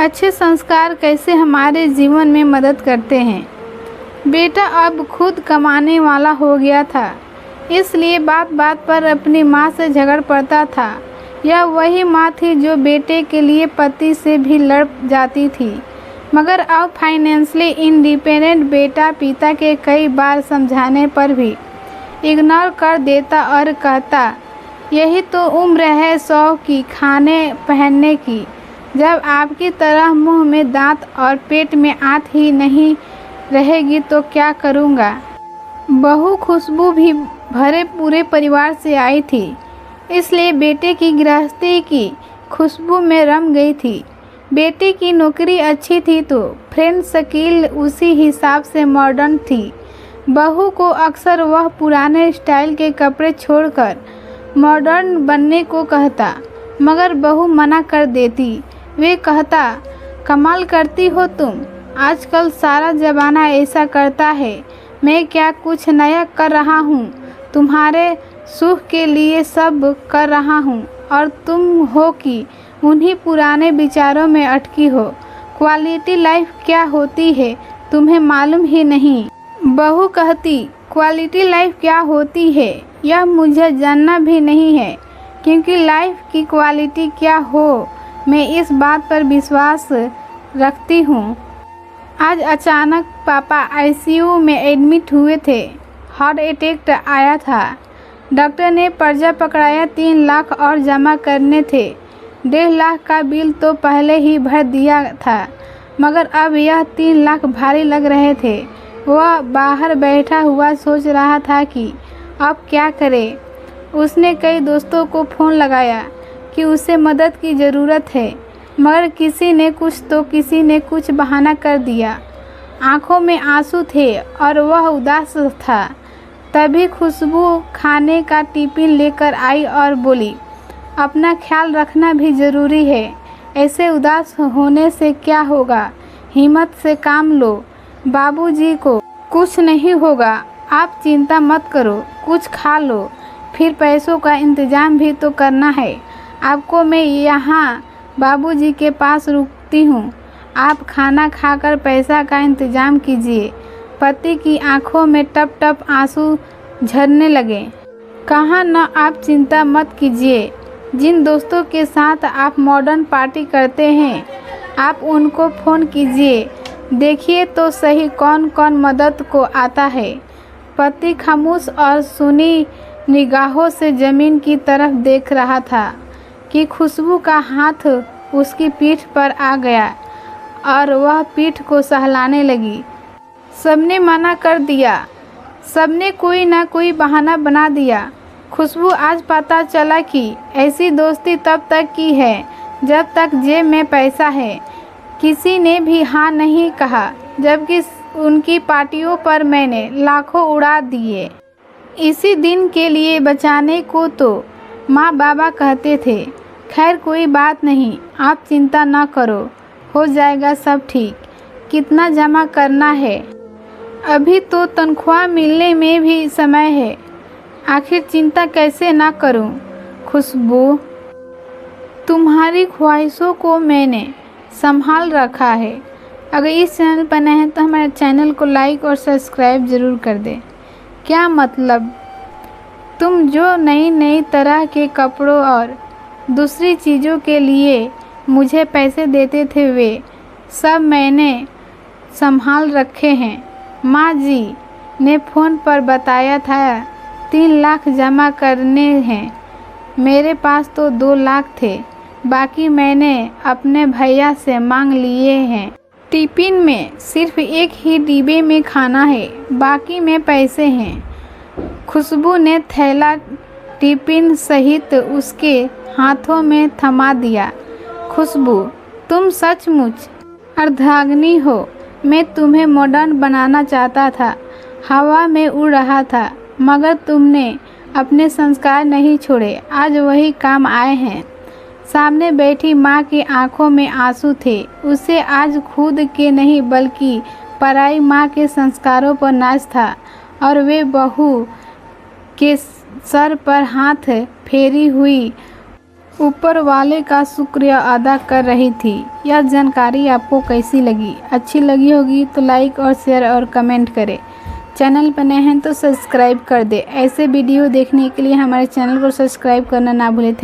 अच्छे संस्कार कैसे हमारे जीवन में मदद करते हैं। बेटा अब खुद कमाने वाला हो गया था, इसलिए बात बात पर अपनी माँ से झगड़ पड़ता था। यह वही माँ थी जो बेटे के लिए पति से भी लड़ जाती थी, मगर अब फाइनेंशियली इंडिपेंडेंट बेटा पिता के कई बार समझाने पर भी इग्नोर कर देता और कहता, यही तो उम्र है शौक की, खाने पहनने की। जब आपकी तरह मुंह में दांत और पेट में आंत ही नहीं रहेगी तो क्या करूँगा। बहू खुशबू भी भरे पूरे परिवार से आई थी, इसलिए बेटे की गृहस्थी की खुशबू में रम गई थी। बेटे की नौकरी अच्छी थी तो फ्रेंड शकील उसी हिसाब से मॉडर्न थी। बहू को अक्सर वह पुराने स्टाइल के कपड़े छोड़कर मॉडर्न बनने को कहता, मगर बहू मना कर देती। वे कहता, कमाल करती हो तुम, आजकल सारा ज़माना ऐसा करता है। मैं क्या कुछ नया कर रहा हूँ, तुम्हारे सुख के लिए सब कर रहा हूँ और तुम हो कि उन्हीं पुराने विचारों में अटकी हो। क्वालिटी लाइफ क्या होती है तुम्हें मालूम ही नहीं। बहू कहती, क्वालिटी लाइफ क्या होती है यह मुझे जानना भी नहीं है, क्योंकि लाइफ की क्वालिटी क्या हो मैं इस बात पर विश्वास रखती हूँ। आज अचानक पापा आईसीयू में एडमिट हुए थे। हार्ट अटैक आया था। डॉक्टर ने पर्चा पकड़ाया, 3 लाख और जमा करने थे। 1.5 लाख का बिल तो पहले ही भर दिया था, मगर अब यह 3 लाख भारी लग रहे थे। वह बाहर बैठा हुआ सोच रहा था कि अब क्या करे। उसने कई दोस्तों को फ़ोन लगाया कि उसे मदद की ज़रूरत है, मगर किसी ने कुछ तो किसी ने कुछ बहाना कर दिया। आंखों में आंसू थे और वह उदास था। तभी खुशबू खाने का टिफ़िन लेकर आई और बोली, अपना ख्याल रखना भी ज़रूरी है। ऐसे उदास होने से क्या होगा, हिम्मत से काम लो। बाबूजी को कुछ नहीं होगा, आप चिंता मत करो, कुछ खा लो, फिर पैसों का इंतज़ाम भी तो करना है आपको। मैं यहाँ बाबूजी के पास रुकती हूँ, आप खाना खाकर पैसा का इंतज़ाम कीजिए। पति की आंखों में टप टप आंसू झरने लगे। कहा न, आप चिंता मत कीजिए। जिन दोस्तों के साथ आप मॉडर्न पार्टी करते हैं, आप उनको फ़ोन कीजिए, देखिए तो सही कौन कौन मदद को आता है। पति खामोश और सुनी निगाहों से ज़मीन की तरफ देख रहा था कि खुशबू का हाथ उसकी पीठ पर आ गया और वह पीठ को सहलाने लगी। सबने मना कर दिया, सबने कोई ना कोई बहाना बना दिया। खुशबू आज पता चला कि ऐसी दोस्ती तब तक की है जब तक जेब में पैसा है। किसी ने भी हाँ नहीं कहा, जबकि उनकी पार्टियों पर मैंने लाखों उड़ा दिए। इसी दिन के लिए बचाने को तो माँ बाबा कहते थे। खैर कोई बात नहीं, आप चिंता ना करो, हो जाएगा सब ठीक। कितना जमा करना है? अभी तो तनख्वाह मिलने में भी समय है। आखिर चिंता कैसे ना करूं? खुशबू, तुम्हारी ख्वाहिशों को मैंने संभाल रखा है। अगर इस चैनल पर नए हैं तो हमारे चैनल को लाइक और सब्सक्राइब ज़रूर कर दें। क्या मतलब? तुम जो नई नई तरह के कपड़ों और दूसरी चीज़ों के लिए मुझे पैसे देते थे, वे सब मैंने संभाल रखे हैं। माँ जी ने फ़ोन पर बताया था 3 लाख जमा करने हैं। मेरे पास तो 2 लाख थे, बाकी मैंने अपने भैया से मांग लिए हैं। टिफ़िन में सिर्फ एक ही डिब्बे में खाना है, बाकी में पैसे हैं। खुशबू ने थैला टिफ़िन सहित उसके हाथों में थमा दिया। खुशबू, तुम सचमुच अर्धांगिनी हो। मैं तुम्हें मॉडर्न बनाना चाहता था, हवा में उड़ रहा था, मगर तुमने अपने संस्कार नहीं छोड़े। आज वही काम आए हैं। सामने बैठी माँ की आंखों में आंसू थे। उसे आज खुद के नहीं बल्कि पराई माँ के संस्कारों पर नाज था और वे बहू के सर पर हाथ फेरी हुई ऊपर वाले का शुक्रिया अदा कर रही थी। यह जानकारी आपको कैसी लगी? अच्छी लगी होगी तो लाइक और शेयर और कमेंट करें। चैनल पर नए हैं तो सब्सक्राइब कर दें। ऐसे वीडियो देखने के लिए हमारे चैनल को सब्सक्राइब करना ना भूलें।